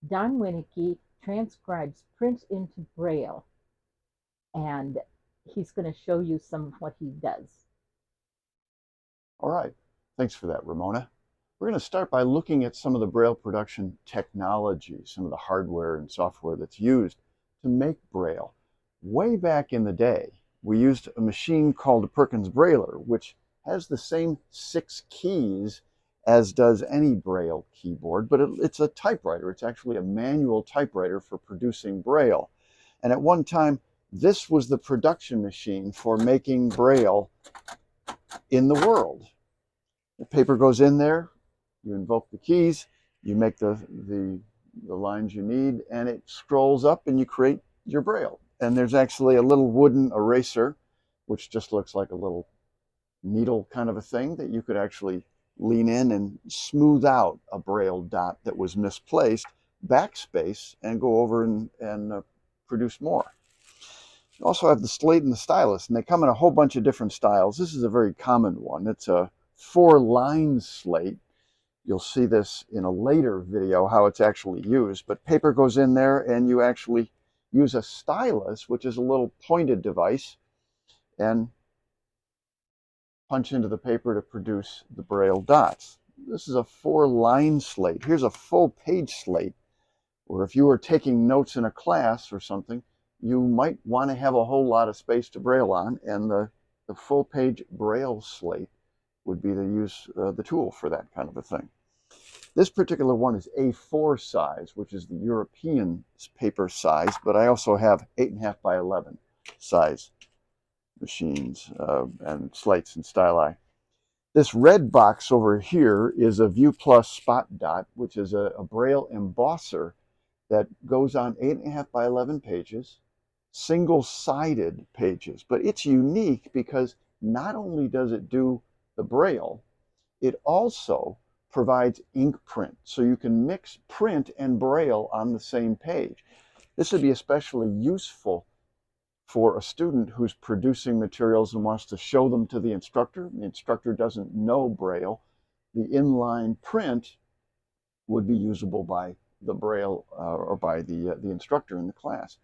Don Winiecki transcribes print into Braille, and he's going to show you some of what he does. All right, thanks for that, Ramona. We're going to start by looking at some of the Braille production technology, some of the hardware and software that's used to make Braille. Way back in the day, we used a machine called a Perkins Brailler, which has the same 6 keys as does any Braille keyboard, but it's a typewriter. It's actually a manual typewriter for producing Braille. And at one time, this was the production machine for making Braille in the world. The paper goes in there, you invoke the keys, you make the lines you need, and it scrolls up and you create your Braille. And there's actually a little wooden eraser, which just looks like a little needle kind of a thing that you could actually lean in and smooth out a Braille dot that was misplaced, backspace, and go over and produce more. You also have the slate and the stylus, and they come in a whole bunch of different styles. This is a very common one. It's a 4-line slate. You'll see this in a later video, how it's actually used, but paper goes in there and you actually use a stylus, which is a little pointed device, and punch into the paper to produce the Braille dots. This is a 4-line slate. Here's a full page slate, where if you were taking notes in a class or something, you might want to have a whole lot of space to Braille on, and the full page Braille slate would be the tool for that kind of a thing. This particular one is A4 size, which is the European paper size, but I also have 8.5 by 11 size machines and slates and styli. This red box over here is a View Plus Spot Dot, which is a Braille embosser that goes on 8.5 by 11 pages, single-sided pages. But it's unique because not only does it do the Braille, it also provides ink print. So you can mix print and Braille on the same page. This would be especially useful for a student who's producing materials and wants to show them to the instructor. The instructor doesn't know Braille. The inline print would be usable by the Braille or by the instructor in the class.